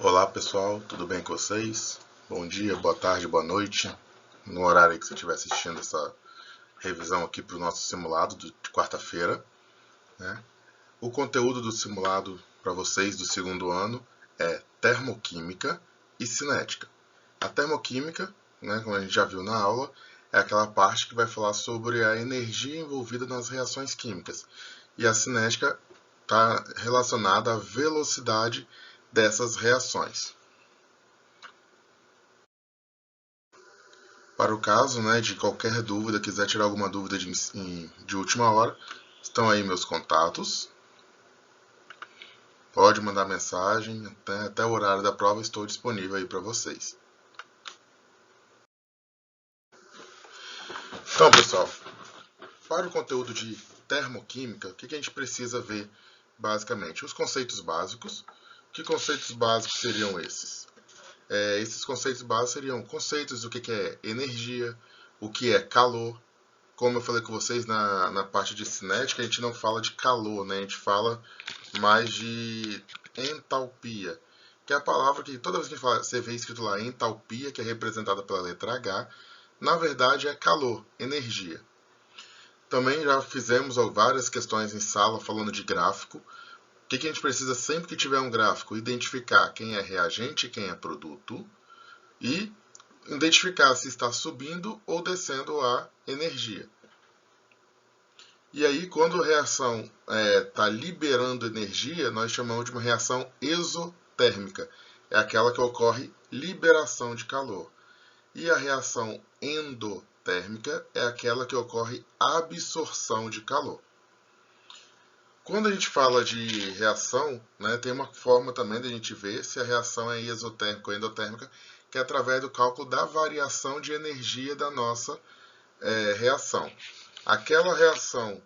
Olá pessoal, tudo bem com vocês? Bom dia, boa tarde, boa noite, no horário que você estiver assistindo essa revisão aqui para o nosso simulado de quarta-feira, né? O conteúdo do simulado para vocês do segundo ano é termoquímica e cinética. A termoquímica, né, como a gente já viu na aula, é aquela parte que vai falar sobre a energia envolvida nas reações químicas. E a cinética está relacionada à velocidade dessas reações. Para o caso, né, de qualquer dúvida, quiser tirar alguma dúvida de última hora, estão aí meus contatos. Pode mandar mensagem, até o horário da prova estou disponível aí para vocês. Então, pessoal, para o conteúdo de termoquímica, o que a gente precisa ver basicamente? Os conceitos básicos. Que conceitos básicos seriam esses? Esses conceitos básicos seriam conceitos do que é energia, o que é calor. Como eu falei com vocês na parte de cinética, a gente não fala de calor, né? A gente fala mais de entalpia, que é a palavra que toda vez que você vê escrito lá entalpia, que é representada pela letra H, na verdade é calor, energia. Também já fizemos várias questões em sala falando de gráfico. O que a gente precisa sempre que tiver um gráfico? Identificar quem é reagente e quem é produto e identificar se está subindo ou descendo a energia. E aí, quando a reação está liberando energia, nós chamamos de uma reação exotérmica. É aquela que ocorre liberação de calor. E a reação endotérmica é aquela que ocorre absorção de calor. Quando a gente fala de reação, né, tem uma forma também de a gente ver se a reação é exotérmica ou endotérmica, que é através do cálculo da variação de energia da nossa reação. Aquela reação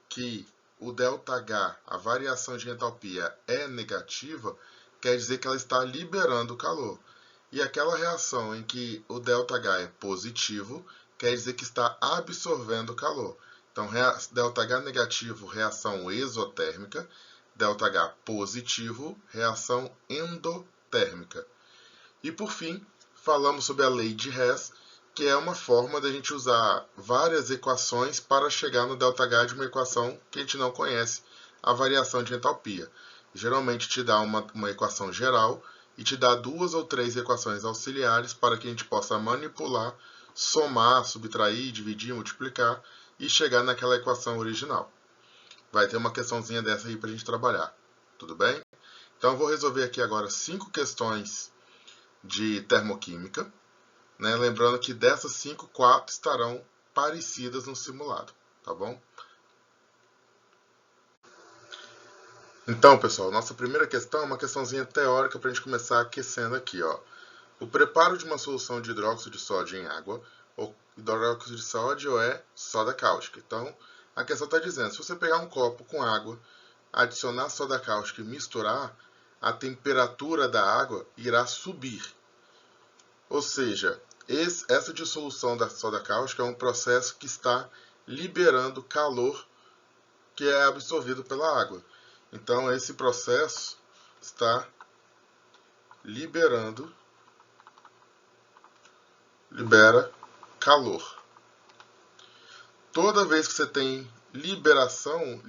que o ΔH, a variação de entalpia, é negativa, quer dizer que ela está liberando calor. E aquela reação em que o ΔH é positivo, quer dizer que está absorvendo calor. Então, ΔH negativo, reação exotérmica. ΔH positivo, reação endotérmica. E por fim, falamos sobre a lei de Hess, que é uma forma da gente usar várias equações para chegar no ΔH de uma equação que a gente não conhece, a variação de entalpia. Geralmente te dá uma equação geral e te dá 2 ou 3 equações auxiliares para que a gente possa manipular, somar, subtrair, dividir, multiplicar e chegar naquela equação original. Vai ter uma questãozinha dessa aí para a gente trabalhar. Tudo bem? Então eu vou resolver aqui agora 5 questões de termoquímica. Né? Lembrando que dessas 5, 4 estarão parecidas no simulado, tá bom? Então, pessoal, nossa primeira questão é uma questãozinha teórica para a gente começar aquecendo aqui, ó. O preparo de uma solução de hidróxido de sódio em água, ou hidróxido de sódio é soda cáustica. Então, a questão está dizendo, se você pegar um copo com água, adicionar soda cáustica e misturar, a temperatura da água irá subir. Ou seja, essa dissolução da soda cáustica é um processo que está liberando calor que é absorvido pela água. Então, esse processo está libera calor. Toda vez que você tem liberação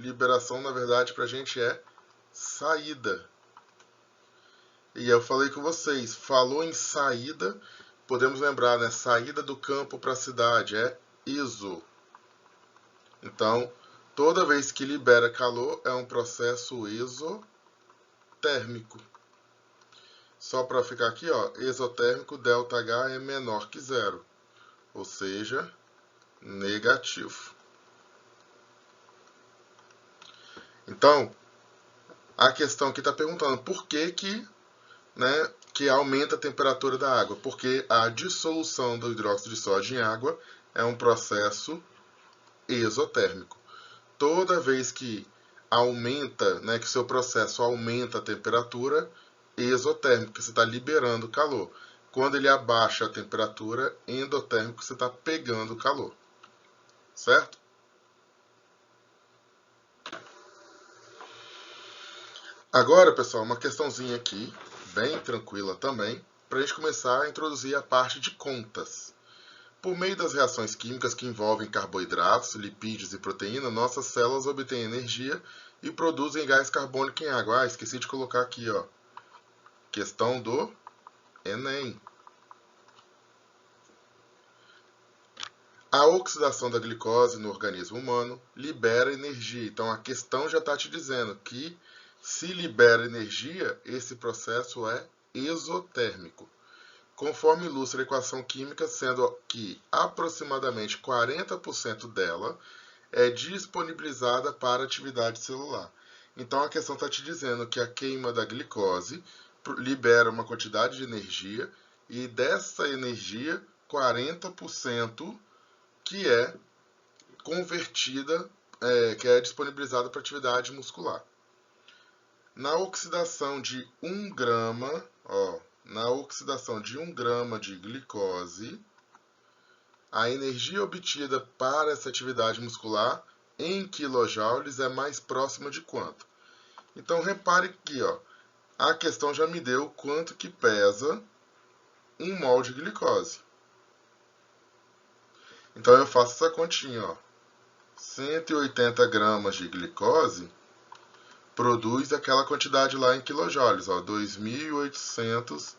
na verdade para a gente é saída. E eu falei com vocês, falou em saída, podemos lembrar, né? Saída do campo para a cidade é exo. Então, toda vez que libera calor é um processo exotérmico. Só para ficar aqui, ó, exotérmico, ΔH é menor que zero, ou seja, negativo. Então, a questão aqui está perguntando por que aumenta a temperatura da água? Porque a dissolução do hidróxido de sódio em água é um processo exotérmico. Toda vez que aumenta, né, que o seu processo aumenta a temperatura, exotérmico, você está liberando calor. Quando ele abaixa a temperatura, endotérmico, você está pegando calor. Certo? Agora, pessoal, uma questãozinha aqui bem tranquila também, para a gente começar a introduzir a parte de contas. Por meio das reações químicas que envolvem carboidratos, lipídios e proteína, nossas células obtêm energia e produzem gás carbônico em água. Esqueci de colocar aqui, ó, questão do Enem. A oxidação da glicose no organismo humano libera energia. Então a questão já está te dizendo que se libera energia, esse processo é exotérmico. Conforme ilustra a equação química, sendo que aproximadamente 40% dela é disponibilizada para atividade celular. Então a questão está te dizendo que a queima da glicose libera uma quantidade de energia e dessa energia, 40% que é convertida, que é disponibilizada para atividade muscular. Na oxidação de 1 grama, de glicose, a energia obtida para essa atividade muscular em quilojoules é mais próxima de quanto? Então repare que, ó, a questão já me deu quanto que pesa 1 mol de glicose. Então eu faço essa continha, ó. 180 gramas de glicose produz aquela quantidade lá em quilojoules, ó, 2.800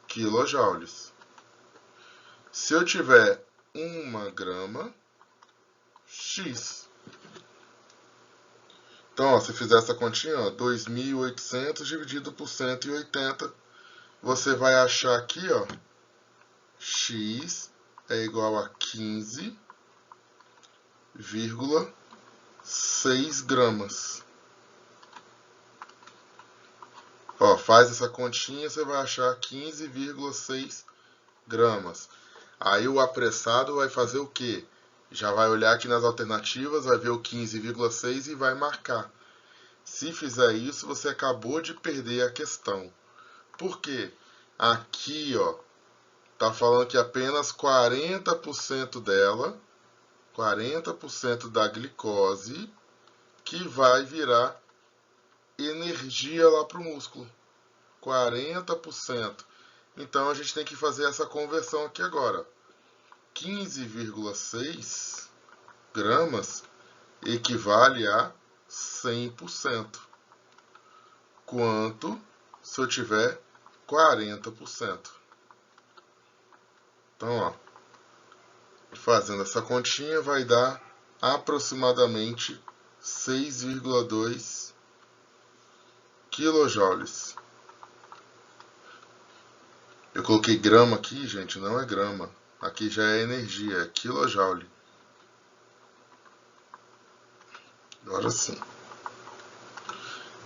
quilojoules. Se eu tiver 1 grama, X. Então, ó, se fizer essa continha, ó, 2.800 dividido por 180, você vai achar aqui, ó, X é igual a 15,6 gramas. Ó, faz essa continha, você vai achar 15,6 gramas. Aí o apressado vai fazer o quê? Já vai olhar aqui nas alternativas, vai ver o 15,6 e vai marcar. Se fizer isso, você acabou de perder a questão. Por quê? Aqui, ó, tá falando que apenas 40% dela, 40% da glicose, que vai virar energia lá para o músculo. 40%. Então a gente tem que fazer essa conversão aqui agora. 15,6 gramas equivale a 100%. Quanto se eu tiver 40%? Então, ó, fazendo essa continha vai dar aproximadamente 6,2 quilojoules. Eu coloquei grama aqui, gente, não é grama. Aqui já é energia, é quilojoule. Agora sim.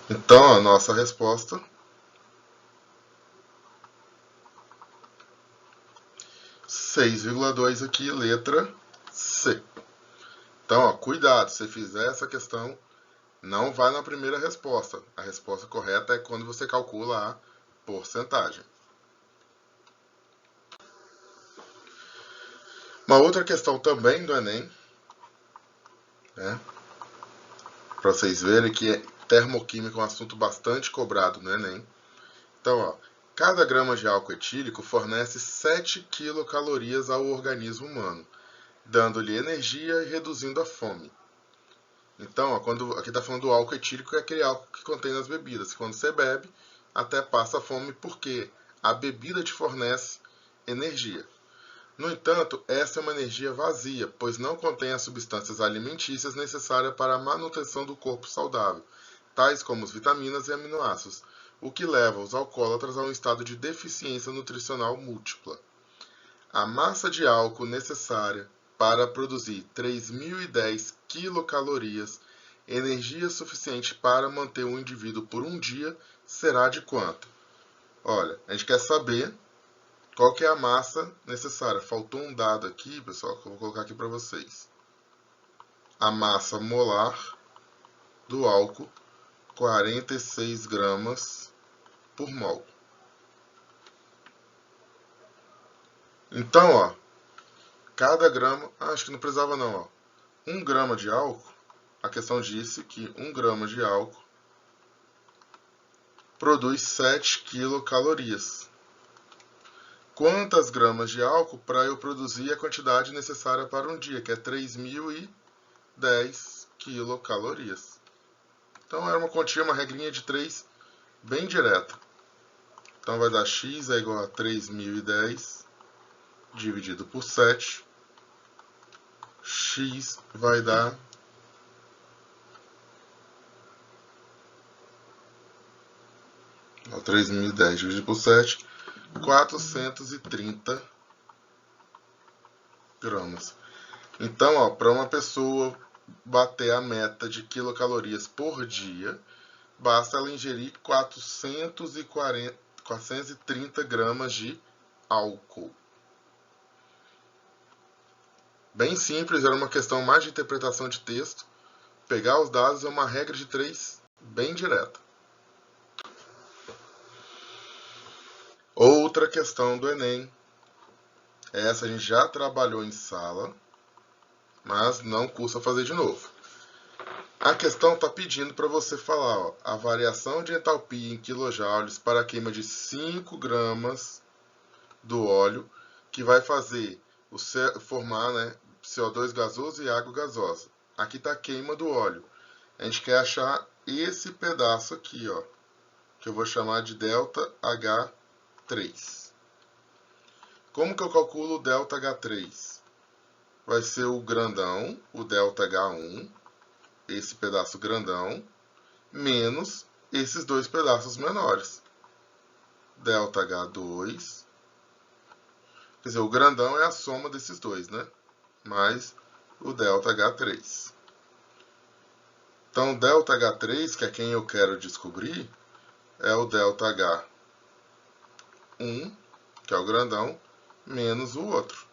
Então, a nossa resposta 6,2 aqui, letra C. Então, ó, cuidado, se fizer essa questão, não vai na primeira resposta. A resposta correta é quando você calcula a porcentagem. Uma outra questão também do Enem, né, para vocês verem que termoquímica é um assunto bastante cobrado no Enem. Então, ó, cada grama de álcool etílico fornece 7 quilocalorias ao organismo humano, dando-lhe energia e reduzindo a fome. Então, ó, aqui está falando do álcool etílico, que é aquele álcool que contém nas bebidas. Quando você bebe, até passa fome, porque a bebida te fornece energia. No entanto, essa é uma energia vazia, pois não contém as substâncias alimentícias necessárias para a manutenção do corpo saudável, tais como as vitaminas e aminoácidos, o que leva os alcoólatras a um estado de deficiência nutricional múltipla. A massa de álcool necessária para produzir 3.010 quilocalorias, energia suficiente para manter um indivíduo por um dia, será de quanto? Olha, a gente quer saber qual que é a massa necessária. Faltou um dado aqui, pessoal, que eu vou colocar aqui para vocês. A massa molar do álcool, 46 gramas por mol. Então, ó, cada grama... acho que não precisava não, ó. 1 grama de álcool, a questão disse que 1 grama de álcool produz 7 quilocalorias. Quantas gramas de álcool para eu produzir a quantidade necessária para um dia, que é 3.010 quilocalorias. Então era uma continha, uma regrinha de 3 bem direta. Então vai dar x é igual a 3.010 dividido por 7. X vai dar 3.010 dividido por 7, 430 gramas. Então, para uma pessoa bater a meta de quilocalorias por dia, basta ela ingerir 430 gramas de álcool. Bem simples, era uma questão mais de interpretação de texto. Pegar os dados é uma regra de 3 bem direta. Outra questão do Enem. Essa a gente já trabalhou em sala, mas não custa fazer de novo. A questão está pedindo para você falar a variação de entalpia em quilojoules para a queima de 5 gramas do óleo, que vai fazer formar CO2 gasoso e água gasosa. Aqui está a queima do óleo. A gente quer achar esse pedaço aqui, que eu vou chamar de ΔH3. Como que eu calculo o ΔH3? Vai ser o grandão, o ΔH1, esse pedaço grandão, menos esses dois pedaços menores. ΔH2, quer dizer, o grandão é a soma desses dois, né? Mais o ΔH3. Então, ΔH3, que é quem eu quero descobrir, é o ΔH1, que é o grandão, menos o outro.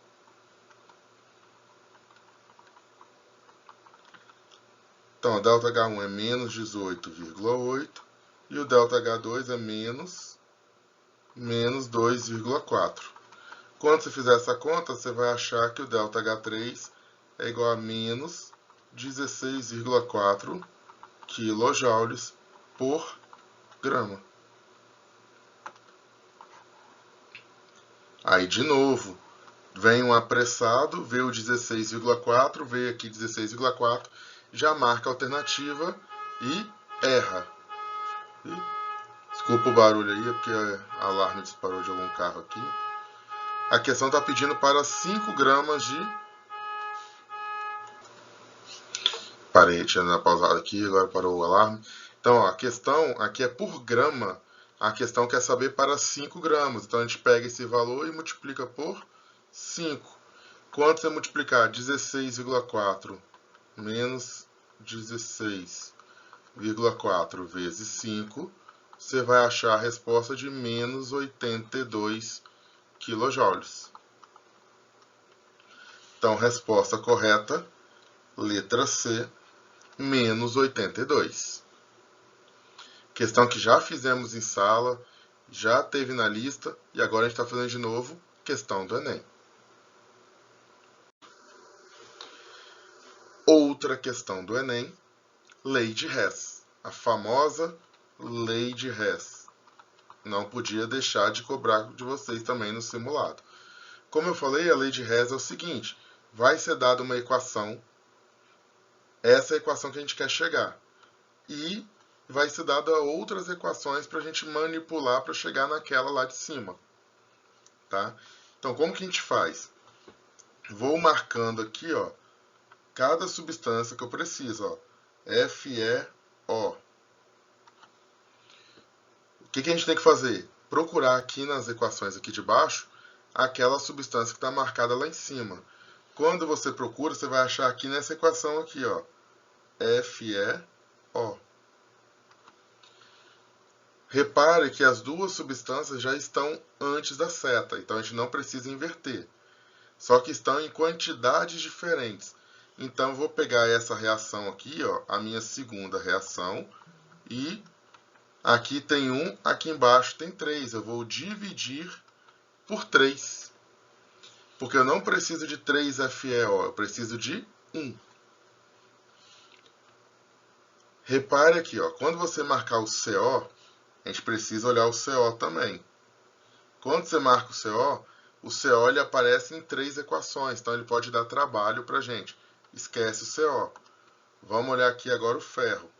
Então, o ΔH1 é menos 18,8 e o ΔH2 é menos 2,4. Quando você fizer essa conta, você vai achar que o ΔH3 é igual a menos 16,4 quilojoules por grama. Aí, de novo, vem um apressado, vê o 16,4, vê aqui 16,4, já marca a alternativa e erra. Desculpa o barulho aí, é porque o alarme disparou de algum carro aqui. A questão está pedindo para 5 gramas de... Parei, tinha dado pausado aqui, agora parou o alarme. Então, a questão aqui é por grama. A questão quer saber para 5 gramas. Então, a gente pega esse valor e multiplica por 5. Quanto você multiplicar 16,4 menos 16,4 vezes 5, você vai achar a resposta de menos 82 quilojoules. Então, resposta correta, letra C, menos 82. Questão que já fizemos em sala, já teve na lista, e agora a gente está fazendo de novo, questão do Enem. Outra questão do Enem, lei de Hess. A famosa lei de Hess. Não podia deixar de cobrar de vocês também no simulado. Como eu falei, a lei de Hess é o seguinte, vai ser dada uma equação, essa é a equação que a gente quer chegar, e vai ser dada outras equações para a gente manipular para chegar naquela lá de cima. Tá? Então, como que a gente faz? Vou marcando aqui, cada substância que eu preciso, FeO. O que a gente tem que fazer? Procurar aqui nas equações aqui de baixo, aquela substância que está marcada lá em cima. Quando você procura, você vai achar aqui nessa equação aqui, FeO. Repare que as duas substâncias já estão antes da seta, então a gente não precisa inverter. Só que estão em quantidades diferentes. Então, eu vou pegar essa reação aqui, a minha segunda reação, e aqui tem 1, aqui embaixo tem 3. Eu vou dividir por 3. Porque eu não preciso de 3 FeO, eu preciso de 1. Repare aqui, quando você marcar o CO, a gente precisa olhar o CO também. Quando você marca o CO ele aparece em 3 equações, então ele pode dar trabalho para a gente. Esquece o CO. Vamos olhar aqui agora o ferro.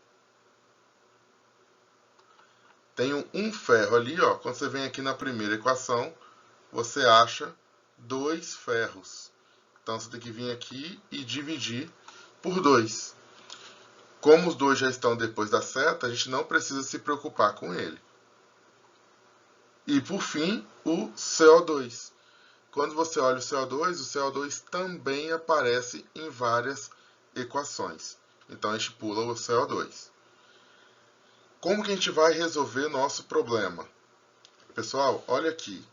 Tenho um ferro ali, ó. Quando você vem aqui na primeira equação, você acha 2 ferros. Então você tem que vir aqui e dividir por 2. Como os dois já estão depois da seta, a gente não precisa se preocupar com ele. E por fim, o CO2. Quando você olha o CO2 também aparece em várias equações. Então a gente pula o CO2. Como que a gente vai resolver nosso problema? Pessoal, olha aqui.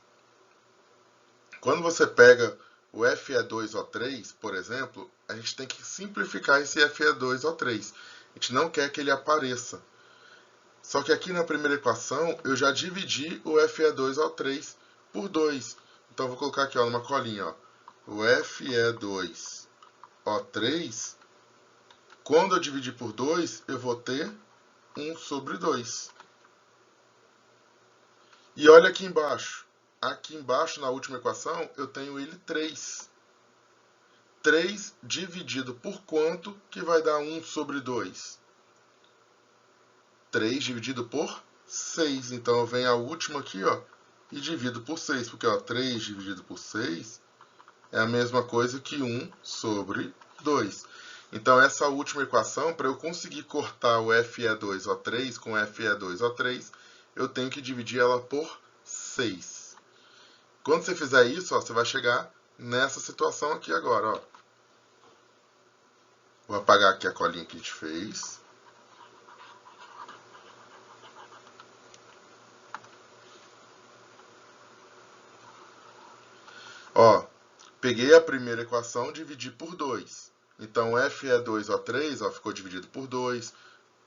Quando você pega o Fe2O3, por exemplo, a gente tem que simplificar esse Fe2O3. A gente não quer que ele apareça. Só que aqui na primeira equação, eu já dividi o Fe2O3 por 2. Então, eu vou colocar aqui ó, numa colinha. Ó. O Fe2O3, quando eu dividir por 2, eu vou ter 1 sobre 2. E olha aqui embaixo. Aqui embaixo, na última equação, eu tenho ele 3. 3 dividido por quanto que vai dar 1 sobre 2? 3 dividido por 6. Então, eu venho a última aqui, ó, e divido por 6. Porque, ó, 3 dividido por 6 é a mesma coisa que 1 sobre 2. Então, essa última equação, para eu conseguir cortar o Fe2O3 com Fe2O3, eu tenho que dividir ela por 6. Quando você fizer isso, ó, você vai chegar nessa situação aqui agora. Ó. Vou apagar aqui a colinha que a gente fez. Ó, peguei a primeira equação e dividi por 2. Então, Fe2O3 ó, ficou dividido por 2.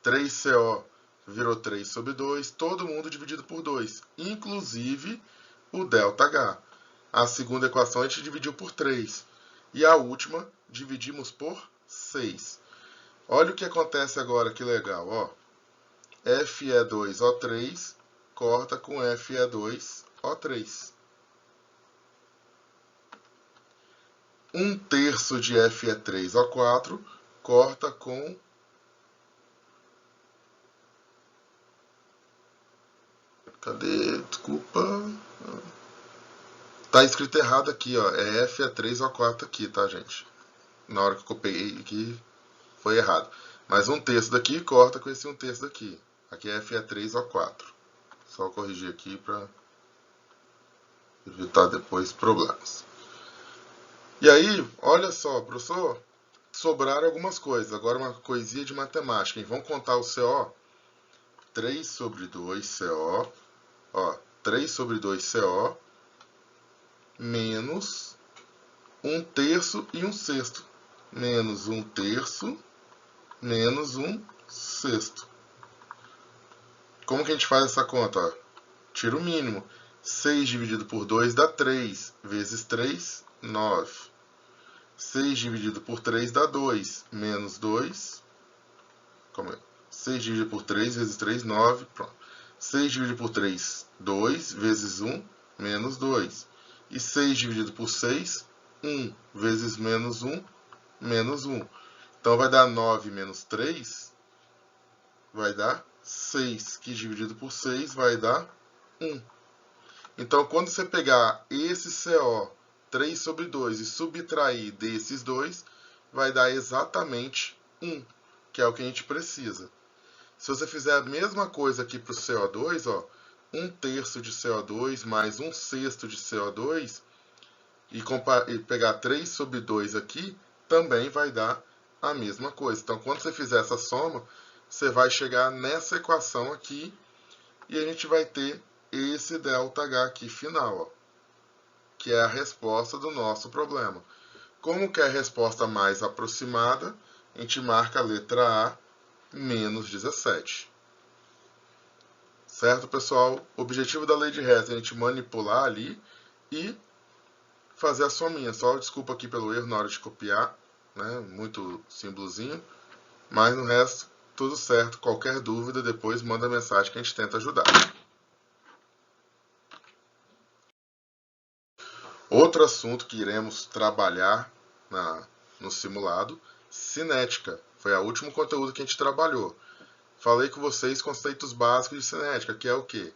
3CO virou 3 sobre 2. Todo mundo dividido por 2. Inclusive o ΔH. A segunda equação a gente dividiu por 3. E a última dividimos por 6. Olha o que acontece agora, que legal. Ó. Fe2O3 corta com Fe2O3. 1/3 de Fe3O4 corta com Cadê? Desculpa. Tá escrito errado aqui, ó. É Fe3O4 aqui, tá, gente? Na hora que eu copiei aqui, foi errado. Mas 1/3 daqui corta com esse 1/3 daqui. Aqui é Fe3O4. Só corrigir aqui para evitar depois problemas. E aí, olha só, professor, sobraram algumas coisas. Agora uma coisinha de matemática, hein? Vamos contar o CO? 3 sobre 2 CO, ó, 3 sobre 2 CO, menos 1/3 e 1/6. Menos 1/3, menos 1/6. Como que a gente faz essa conta? Ó? Tira o mínimo. 6 dividido por 2 dá 3. Vezes 3, 9. 6 dividido por 3 dá 2. Menos 2. Como é? 6 dividido por 3 vezes 3, 9. Pronto. 6 dividido por 3, 2. Vezes 1, menos 2. E 6 dividido por 6, 1. Vezes menos 1, menos 1. Então, vai dar 9 menos 3. Vai dar 6. Que dividido por 6 vai dar 1. Então, quando você pegar esse CO, 3 sobre 2, e subtrair desses 2, vai dar exatamente 1, que é o que a gente precisa. Se você fizer a mesma coisa aqui para o CO2, ó, 1/3 de CO2 mais 1/6 de CO2, e pegar 3 sobre 2 aqui, também vai dar a mesma coisa. Então, quando você fizer essa soma, você vai chegar nessa equação aqui, e a gente vai ter esse ΔH aqui final, ó, que é a resposta do nosso problema. Como que é a resposta mais aproximada, a gente marca a letra A, menos 17. Certo, pessoal? O objetivo da lei de Hess é a gente manipular ali e fazer a sominha. Só desculpa aqui pelo erro na hora de copiar, né? Muito símbolozinho. Mas no resto, tudo certo. Qualquer dúvida, depois manda mensagem que a gente tenta ajudar. Outro assunto que iremos trabalhar no simulado, cinética. Foi o último conteúdo que a gente trabalhou. Falei com vocês conceitos básicos de cinética, que é o quê?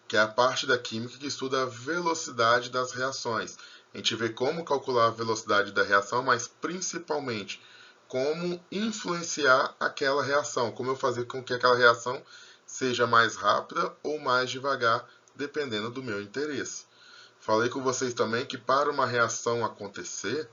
Que é a parte da química que estuda a velocidade das reações. A gente vê como calcular a velocidade da reação, mas principalmente como influenciar aquela reação, como eu fazer com que aquela reação seja mais rápida ou mais devagar, dependendo do meu interesse. Falei com vocês também que para uma reação acontecer,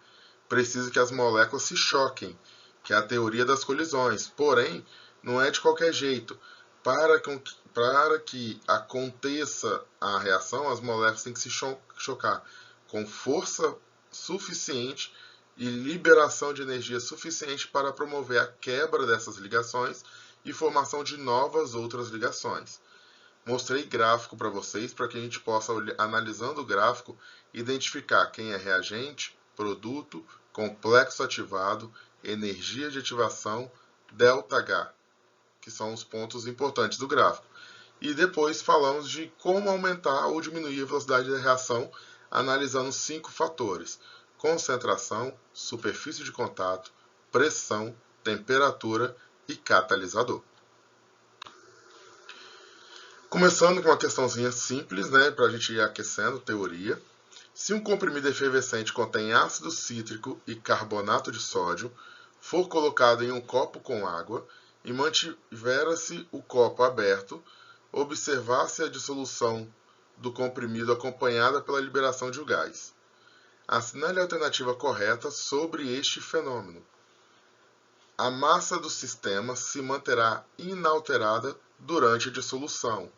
precisa que as moléculas se choquem, que é a teoria das colisões. Porém, não é de qualquer jeito. Para que aconteça a reação, as moléculas têm que se chocar com força suficiente e liberação de energia suficiente para promover a quebra dessas ligações e formação de novas outras ligações. Mostrei gráfico para vocês para que a gente possa, analisando o gráfico, identificar quem é reagente, produto, complexo ativado, energia de ativação, ΔH, que são os pontos importantes do gráfico. E depois falamos de como aumentar ou diminuir a velocidade da reação, analisando 5 fatores: concentração, superfície de contato, pressão, temperatura e catalisador. Começando com uma questãozinha simples, né, para a gente ir aquecendo, teoria. Se um comprimido efervescente contém ácido cítrico e carbonato de sódio, for colocado em um copo com água e mantiver-se o copo aberto, observar-se a dissolução do comprimido acompanhada pela liberação de um gás. Assinale a alternativa correta sobre este fenômeno. A massa do sistema se manterá inalterada durante a dissolução.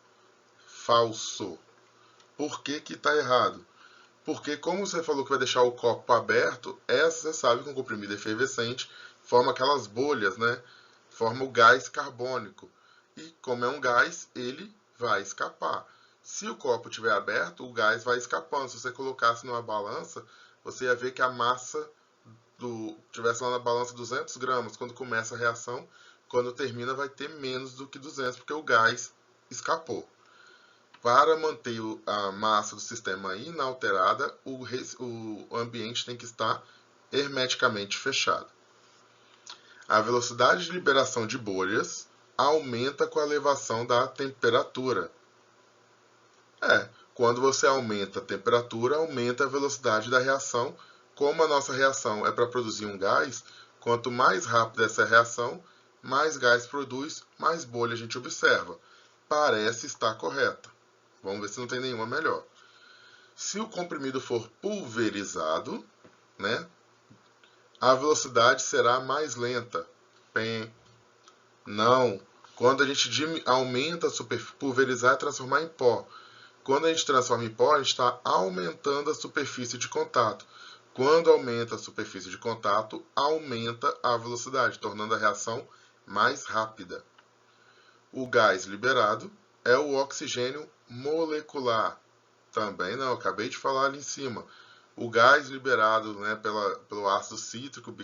Falso. Por que que está errado? Porque como você falou que vai deixar o copo aberto, você sabe que um comprimido efervescente forma aquelas bolhas, né? Forma o gás carbônico. E como é um gás, ele vai escapar. Se o copo estiver aberto, o gás vai escapando. Se você colocasse numa balança, você ia ver que a massa tivesse lá na balança 200 gramas. Quando começa a reação, quando termina vai ter menos do que 200, porque o gás escapou. Para manter a massa do sistema inalterada, o ambiente tem que estar hermeticamente fechado. A velocidade de liberação de bolhas aumenta com a elevação da temperatura. Quando você aumenta a temperatura, aumenta a velocidade da reação. Como a nossa reação é para produzir um gás, quanto mais rápida essa reação, mais gás produz, mais bolha a gente observa. Parece estar correta. Vamos ver se não tem nenhuma melhor. Se o comprimido for pulverizado, né, a velocidade será mais lenta. Não. Quando a gente aumenta pulverizar é transformar em pó. Quando a gente transforma em pó, a gente está aumentando a superfície de contato. Quando aumenta a superfície de contato, aumenta a velocidade, tornando a reação mais rápida. O gás liberado é o oxigênio molecular. Também não, acabei de falar ali em cima. O gás liberado, né, pelo ácido cítrico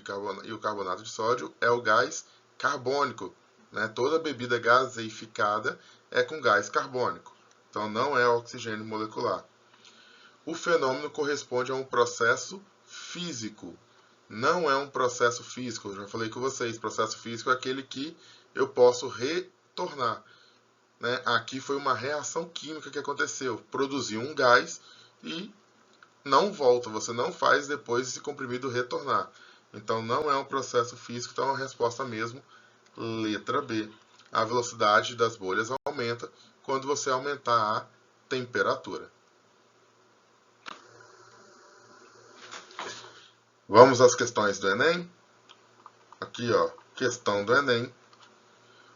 e o carbonato de sódio é o gás carbônico. Né? Toda bebida gaseificada é com gás carbônico. Então não é oxigênio molecular. O fenômeno corresponde a um processo físico. Não é um processo físico. Eu já falei com vocês, processo físico é aquele que eu posso retornar. Né? Aqui foi uma reação química que aconteceu. Produziu um gás e não volta. Você não faz depois esse comprimido retornar. Então não é um processo físico, então é uma resposta mesmo. Letra B. A velocidade das bolhas aumenta quando você aumentar a temperatura. Vamos às questões do Enem? Aqui, ó, questão do Enem.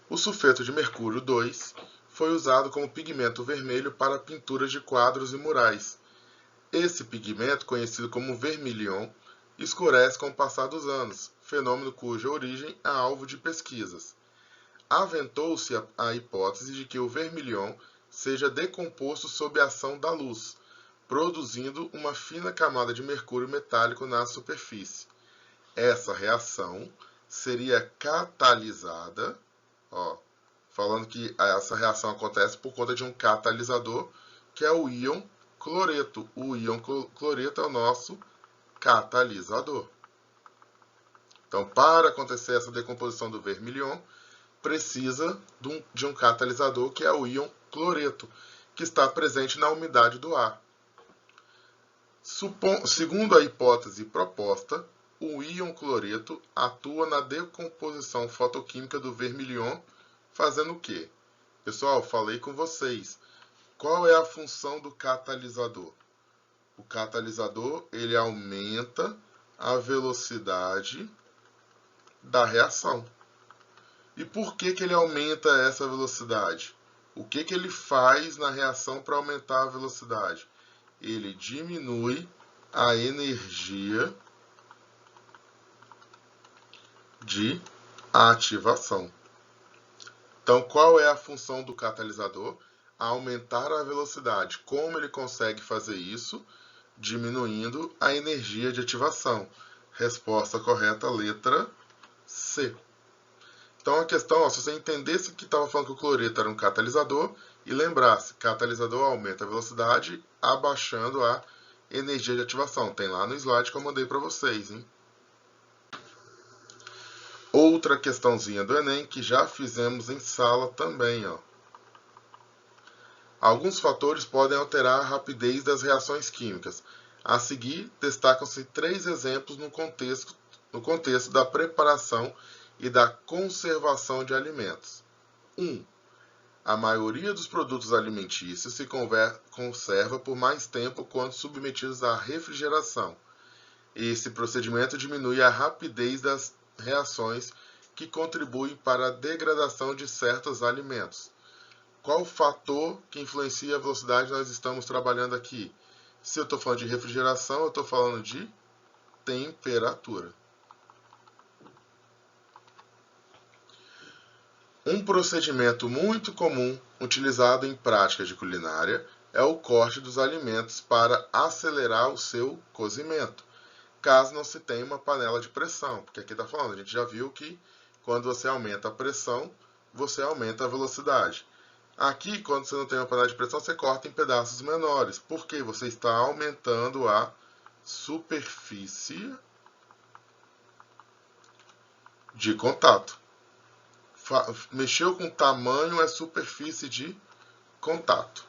O sulfeto de mercúrio 2 foi usado como pigmento vermelho para pinturas de quadros e murais. Esse pigmento, conhecido como vermilion, escurece com o passar dos anos, fenômeno cuja origem é alvo de pesquisas. Aventou-se a hipótese de que o vermilion seja decomposto sob a ação da luz, produzindo uma fina camada de mercúrio metálico na superfície. Essa reação seria catalisada, falando que essa reação acontece por conta de um catalisador, que é o íon cloreto. O íon cloreto é o nosso catalisador. Então, para acontecer essa decomposição do vermelhon, precisa de um catalisador, que é o íon cloreto, que está presente na umidade do ar. Segundo a hipótese proposta, o íon cloreto atua na decomposição fotoquímica do vermelhon, fazendo o quê? Pessoal, falei com vocês. Qual é a função do catalisador? O catalisador, ele aumenta a velocidade da reação. E por que ele aumenta essa velocidade? O que ele faz na reação para aumentar a velocidade? Ele diminui a energia de ativação. Então, qual é a função do catalisador? Aumentar a velocidade. Como ele consegue fazer isso? Diminuindo a energia de ativação. Resposta correta, letra C. Então, a questão, se você entendesse que estava falando que o cloreto era um catalisador e lembrasse, catalisador aumenta a velocidade abaixando a energia de ativação. Tem lá no slide que eu mandei para vocês, hein? Outra questãozinha do Enem que já fizemos em sala também, ó. Alguns fatores podem alterar a rapidez das reações químicas. A seguir, destacam-se 3 exemplos no contexto da preparação e da conservação de alimentos. 1. A maioria dos produtos alimentícios se conserva por mais tempo quando submetidos à refrigeração. Esse procedimento diminui a rapidez das reações que contribuem para a degradação de certos alimentos. Qual fator que influencia a velocidade nós estamos trabalhando aqui? Se eu estou falando de refrigeração, eu estou falando de temperatura. Um procedimento muito comum utilizado em práticas de culinária é o corte dos alimentos para acelerar o seu cozimento, caso não se tenha uma panela de pressão, porque aqui está falando, a gente já viu que quando você aumenta a pressão, você aumenta a velocidade. Aqui, quando você não tem uma panela de pressão, você corta em pedaços menores, porque você está aumentando a superfície de contato. Mexeu com tamanho é superfície de contato.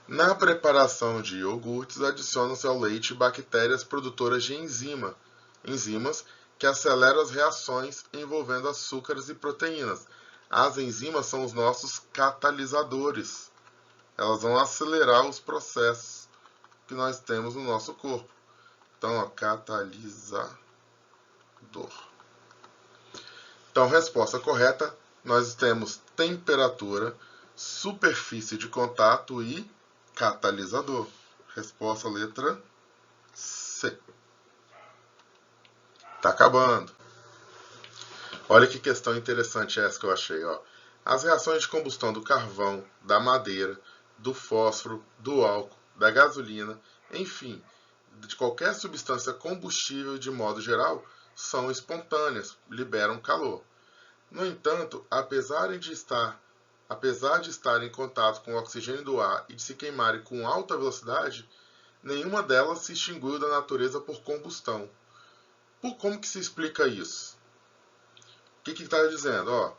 Na preparação de iogurtes, adicionam-se ao leite bactérias produtoras de enzimas que aceleram as reações envolvendo açúcares e proteínas. As enzimas são os nossos catalisadores. Elas vão acelerar os processos que nós temos no nosso corpo. Então, ó, catalisador. Então, resposta correta, nós temos temperatura, superfície de contato e catalisador. Resposta letra C. Tá acabando. Olha que questão interessante essa que eu achei, ó. As reações de combustão do carvão, da madeira, do fósforo, do álcool, da gasolina, enfim, de qualquer substância combustível de modo geral, são espontâneas, liberam calor. No entanto, apesar de estar em contato com o oxigênio do ar e de se queimarem com alta velocidade, nenhuma delas se extinguiu da natureza por combustão. Como que se explica isso? O que está dizendo?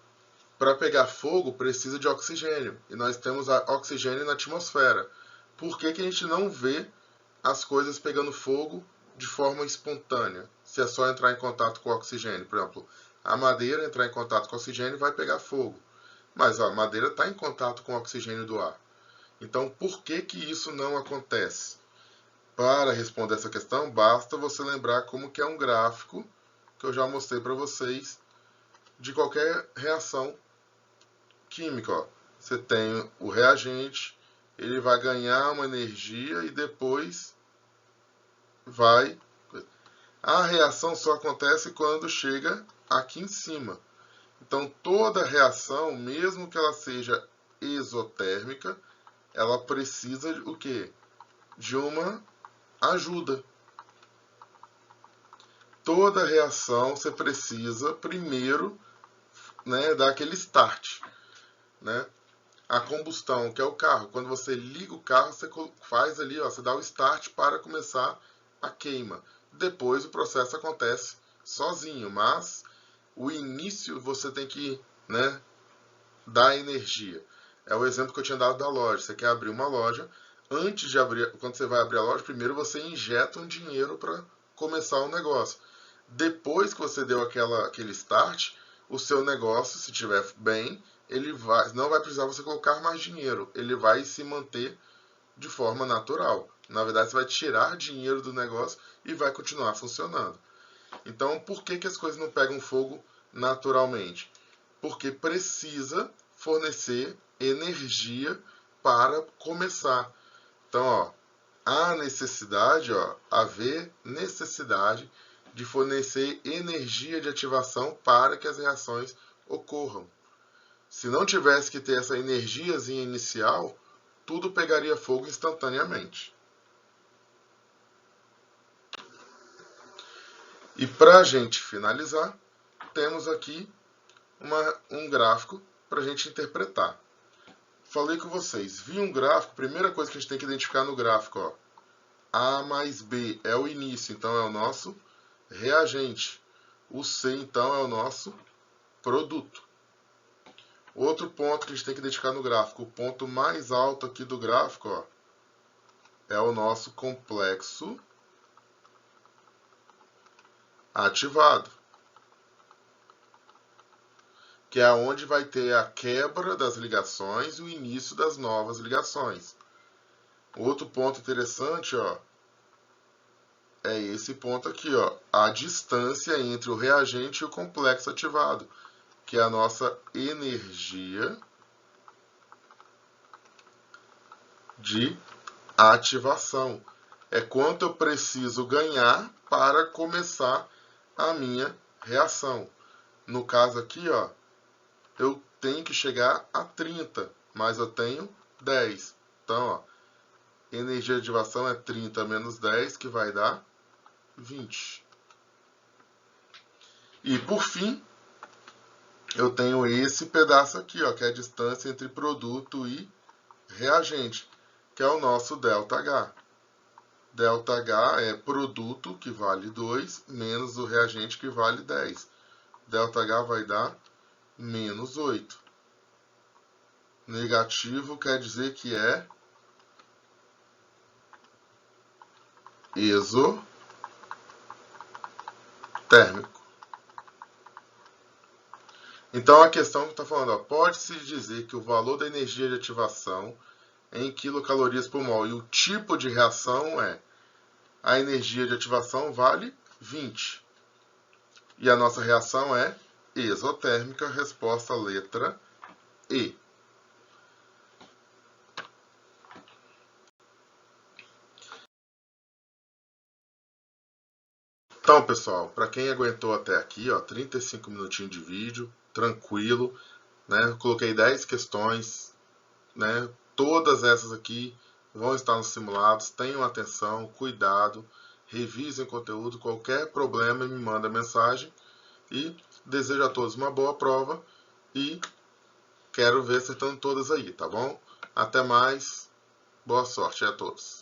Para pegar fogo precisa de oxigênio, e nós temos oxigênio na atmosfera. Por que a gente não vê as coisas pegando fogo de forma espontânea, se é só entrar em contato com o oxigênio? Por exemplo, a madeira entrar em contato com o oxigênio vai pegar fogo, mas a madeira está em contato com o oxigênio do ar. Então, por que isso não acontece? Para responder essa questão, basta você lembrar como que é um gráfico que eu já mostrei para vocês de qualquer reação química. Você tem o reagente, ele vai ganhar uma energia e depois vai... A reação só acontece quando chega aqui em cima. Então, toda reação, mesmo que ela seja exotérmica, ela precisa de o quê? De uma ajuda. Toda reação você precisa primeiro, né, dar aquele start, né? a combustão, que é o carro. Quando você liga o carro, você faz ali, ó, você dá o start para começar a queima. Depois o processo acontece sozinho, mas o início você tem que, né, dar energia. É o exemplo que eu tinha dado da loja. Você quer abrir uma loja, antes de abrir, quando você vai abrir a loja, primeiro você injeta um dinheiro para começar o negócio. Depois que você deu aquele start, o seu negócio, se estiver bem, ele não vai precisar você colocar mais dinheiro. Ele vai se manter de forma natural. Na verdade, você vai tirar dinheiro do negócio e vai continuar funcionando. Então, por que as coisas não pegam fogo naturalmente? Porque precisa fornecer energia para começar. Então, ó, há necessidade, ó, haver necessidade de fornecer energia de ativação para que as reações ocorram. Se não tivesse que ter essa energiazinha inicial, tudo pegaria fogo instantaneamente. E para a gente finalizar, temos aqui um gráfico para a gente interpretar. Falei com vocês, vi um gráfico, primeira coisa que a gente tem que identificar no gráfico, ó, A mais B é o início, então é o nosso reagente. O C, então, é o nosso produto. Outro ponto que a gente tem que identificar no gráfico, o ponto mais alto aqui do gráfico, ó, é o nosso complexo ativado, que é onde vai ter a quebra das ligações e o início das novas ligações. Outro ponto interessante, ó, é esse ponto aqui, ó, a distância entre o reagente e o complexo ativado, que é a nossa energia de ativação. É quanto eu preciso ganhar para começar a minha reação. No caso aqui, ó, eu tenho que chegar a 30, mas eu tenho 10. Então, ó, energia de ativação é 30 menos 10, que vai dar 20. E por fim, eu tenho esse pedaço aqui, ó, que é a distância entre produto e reagente, que é o nosso ΔH. ΔH é produto, que vale 2, menos o reagente, que vale 10. ΔH vai dar menos 8. Negativo quer dizer que é exotérmico. Então a questão que está falando, pode-se dizer que o valor da energia de ativação em quilocalorias por mol e o tipo de reação é a energia de ativação vale 20. E a nossa reação é exotérmica, resposta letra E. Então, pessoal, para quem aguentou até aqui, ó, 35 minutinhos de vídeo, tranquilo, né? Eu coloquei 10 questões, né? Todas essas aqui vão estar nos simulados. Tenham atenção, cuidado, revisem o conteúdo. Qualquer problema, me manda mensagem. E desejo a todos uma boa prova e quero ver acertando todas aí, tá bom? Até mais, boa sorte a todos.